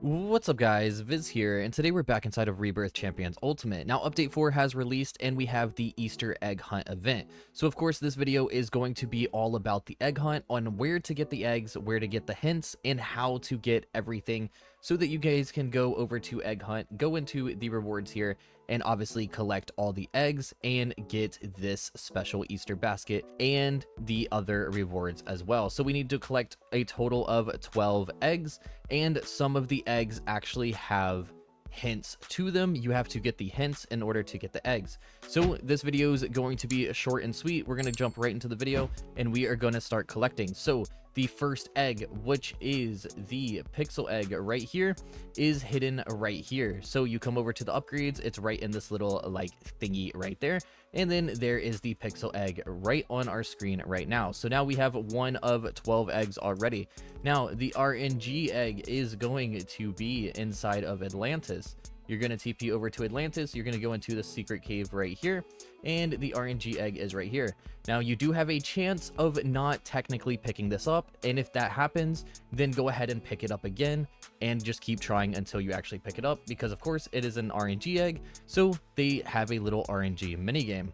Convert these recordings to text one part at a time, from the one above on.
What's up guys, Viz here, and today we're back inside of Rebirth Champions Ultimate. Now update 4 has released and we have the Easter egg hunt event. So of course this video is going to be all about the egg hunt, on where to get the eggs, where to get the hints, and how to get everything so that you guys can go over to egg hunt, go into the rewards here, and obviously collect all the eggs and get this special Easter basket and the other rewards as well. So we need to collect a total of 12 eggs, and some of the eggs actually have hints to them. You have to get the hints in order to get the eggs. So this video is going to be short and sweet. We're going to jump right into the video and we are going to start collecting. So the first egg, which is the pixel egg right here, is hidden right here. So you come over to the upgrades, it's right in this little like thingy right there, and then there is the pixel egg right on our screen right now. So now we have one of 12 eggs already. Now the RNG egg is going to be inside of Atlantis. You're going to TP over to Atlantis, you're going to go into the secret cave right here, and the RNG egg is right here. Now you do have a chance of not technically picking this up, and if that happens, then go ahead and pick it up again and just keep trying until you actually pick it up, because of course it is an RNG egg, so they have a little RNG minigame.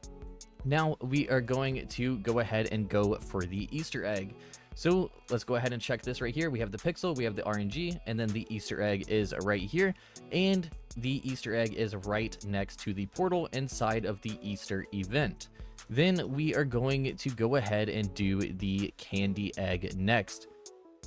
Now we are going to go ahead and go for the Easter egg. So let's go ahead and check this right here. We have the pixel, we have the RNG, and then the Easter egg is right here. And the Easter egg is right next to the portal inside of the Easter event. Then we are going to go ahead and do the candy egg next.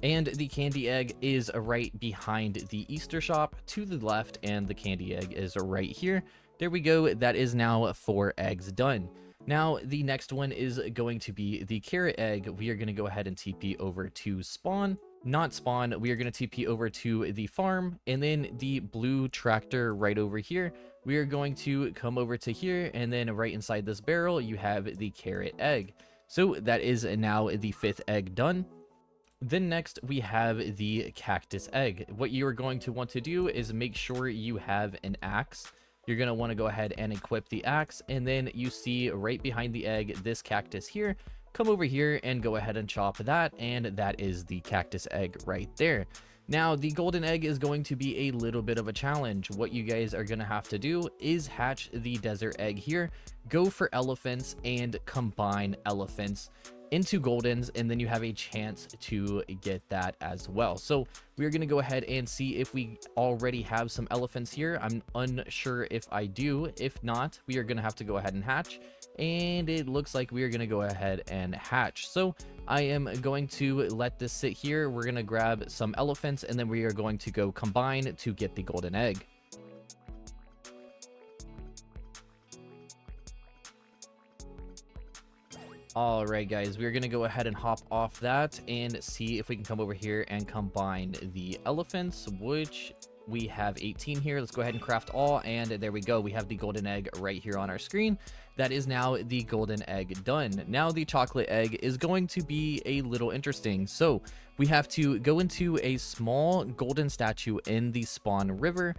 And the candy egg is right behind the Easter shop to the left, and the candy egg is right here. There we go. That is now 4 eggs done. Now, the next one is going to be the carrot egg. We are going to go ahead and TP over to spawn. Not spawn, we are going to TP over to the farm, and then the blue tractor right over here. We are going to come over to here, and then right inside this barrel, you have the carrot egg. So that is now the 5th egg done. Then next we have the cactus egg. What you are going to want to do is make sure you have an axe. You're going to want to go ahead and equip the axe, and then you see right behind the egg this cactus here. Come over here and go ahead and chop that, and that is the cactus egg right there. Now the golden egg is going to be a little bit of a challenge. What you guys are going to have to do is hatch the desert egg here, go for elephants, and combine elephants into goldens, and then you have a chance to get that as well. So we're going to go ahead and see if we already have some elephants here. I'm unsure if I do. If not, we are going to have to go ahead and hatch, and it looks like we are going to go ahead and hatch. So I am going to let this sit here. We're going to grab some elephants, and then we are going to go combine to get the golden egg. All right, guys, we're going to go ahead and hop off that and see if we can come over here and combine the elephants, which we have 18 here. Let's go ahead and craft all, and there we go. We have the golden egg right here on our screen. That is now the golden egg done. Now the chocolate egg is going to be a little interesting. So we have to go into a small golden statue in the spawn river,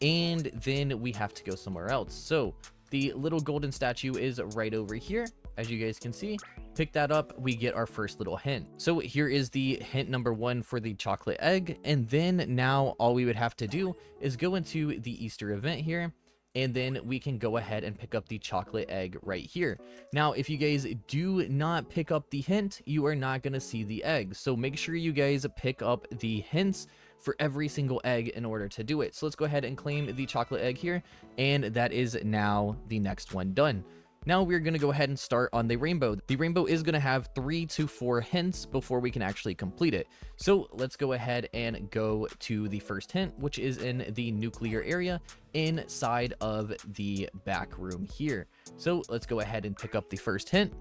and then we have to go somewhere else. So the little golden statue is right over here. As you guys can see, pick that up, we get our first little hint. So here is the hint number 1 for the chocolate egg. And then now all we would have to do is go into the Easter event here, and then we can go ahead and pick up the chocolate egg right here. Now, if you guys do not pick up the hint, you are not going to see the egg. So make sure you guys pick up the hints for every single egg in order to do it. So let's go ahead and claim the chocolate egg here, and that is now the next one done. Now we're going to go ahead and start on the rainbow. The rainbow is going to have 3 to 4 hints before we can actually complete it. So let's go ahead and go to the first hint, which is in the nuclear area inside of the back room here. So let's go ahead and pick up the first hint.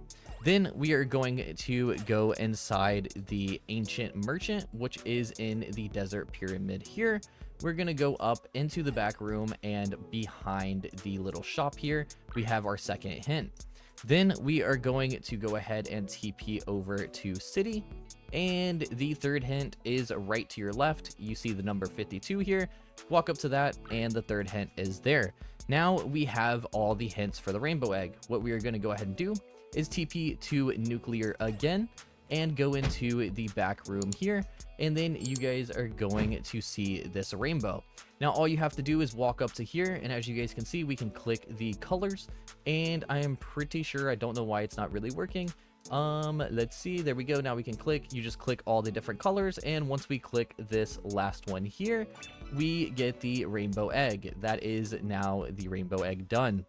Then we are going to go inside the ancient merchant, which is in the desert pyramid here. We're going to go up into the back room, and behind the little shop here, we have our second hint. Then we are going to go ahead and TP over to city. And the third hint is right to your left. You see the number 52 here. Walk up to that, and the third hint is there. Now we have all the hints for the rainbow egg. What we are going to go ahead and do is TP to nuclear again. and go into the back room here, and then you guys are going to see this rainbow. Now all you have to do is walk up to here, and as you guys can see, we can click the colors, and I am pretty sure, I don't know why it's not really working. Let's see, there we go. Now we can click, you just click all the different colors, and once we click this last one here, we get the rainbow egg. That is now the rainbow egg done.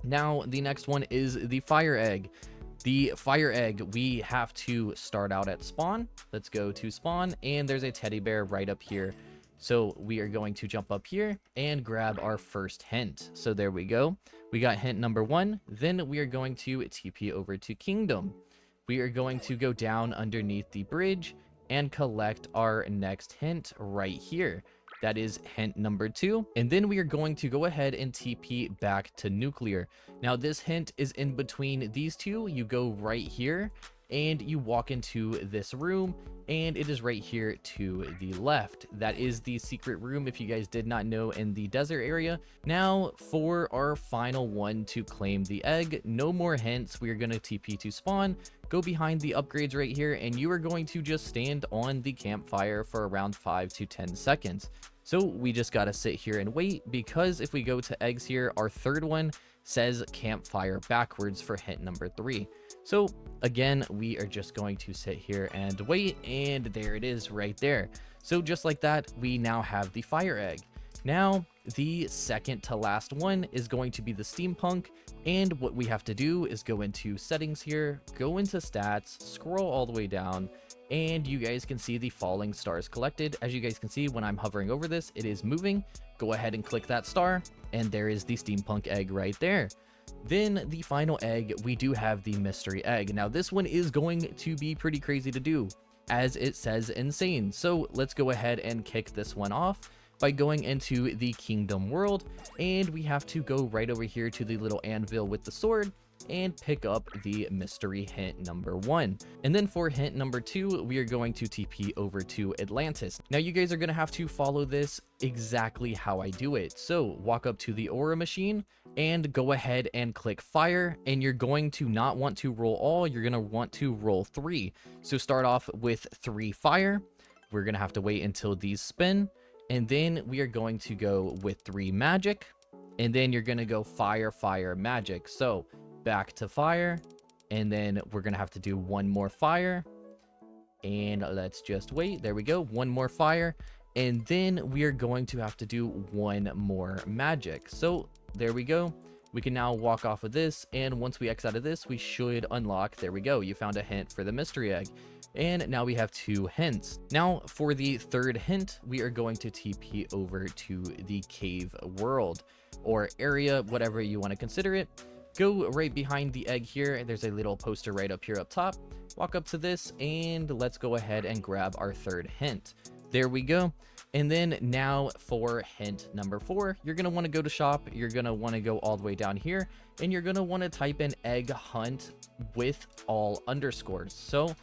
Now the next one is the fire egg. The fire egg, we have to start out at spawn. Let's go to spawn, and there's a teddy bear right up here. So we are going to jump up here and grab our first hint. So there we go. We got hint number 1. Then we are going to TP over to Kingdom. We are going to go down underneath the bridge and collect our next hint right here. That is hint number 2. And then we are going to go ahead and TP back to nuclear. Now this hint is in between these two. You go right here and you walk into this room, and it is right here to the left. That is the secret room, if you guys did not know, in the desert area. Now for our final one to claim the egg, no more hints. We are going to TP to spawn, go behind the upgrades right here, and you are going to just stand on the campfire for around 5 to 10 seconds. So we just got to sit here and wait, because if we go to eggs here, our third one says campfire backwards for hint number 3. So again, we are just going to sit here and wait, and there it is right there. So just like that, we now have the fire egg. Now the second to last one is going to be the steampunk, and what we have to do is go into settings here, go into stats, scroll all the way down, and you guys can see the falling stars collected. As you guys can see, when I'm hovering over this, it is moving. Go ahead and click that star, and there is the steampunk egg right there. Then the final egg, we do have the mystery egg. Now this one is going to be pretty crazy to do, as it says insane. So let's go ahead and kick this one off by going into the kingdom world, and we have to go right over here to the little anvil with the sword and pick up the mystery hint number 1. And then for hint number 2, we are going to TP over to Atlantis. Now you guys are going to have to follow this exactly how I do it. So walk up to the aura machine and go ahead and click fire, and you're going to not want to roll all, you're going to want to roll 3. So start off with 3 fire. We're going to have to wait until these spin, and then we are going to go with 3 magic, and then you're going to go fire, fire, magic. So back to fire, and then we're gonna have to do 1 more fire, and let's just wait. There we go, 1 more fire, and then we are going to have to do 1 more magic. So there we go. We can now walk off of this, and once we X out of this, we should unlock. There we go, you found a hint for the mystery egg, and now we have 2 hints. Now for the third hint, we are going to TP over to the cave world, or area, whatever you want to consider it. Go right behind the egg here. There's a little poster right up here up top. Walk up to this, and let's go ahead and grab our third hint. There we go. And then now for hint number 4, you're going to want to go to shop. You're going to want to go all the way down here, and you're going to want to type in egg hunt with all underscores. So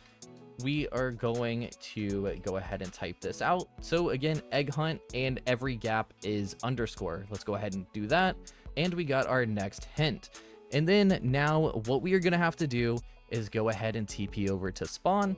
we are going to go ahead and type this out. So again, egg hunt, and every gap is underscore. Let's go ahead and do that. And we got our next hint. And then now what we are going to have to do is go ahead and TP over to spawn,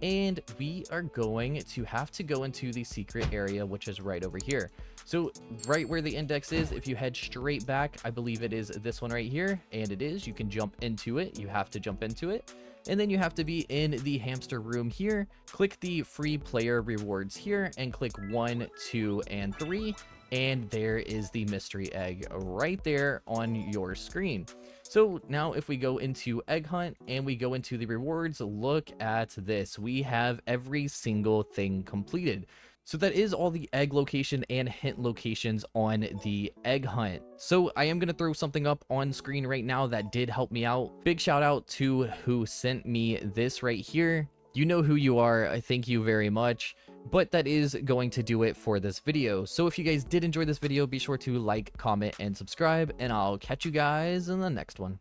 and we are going to have to go into the secret area, which is right over here. So right where the index is, if you head straight back, I believe it is this one right here, and it is. You can jump into it. You have to jump into it, and then you have to be in the hamster room here. Click the free player rewards here and click 1, 2, and 3. And there is the mystery egg right there on your screen. So now if we go into egg hunt and we go into the rewards, look at this. We have every single thing completed. So that is all the egg location and hint locations on the egg hunt. So I am going to throw something up on screen right now that did help me out. Big shout out to who sent me this right here. You know who you are. I thank you very much. But that is going to do it for this video. So if you guys did enjoy this video, be sure to like, comment, and subscribe, and I'll catch you guys in the next one.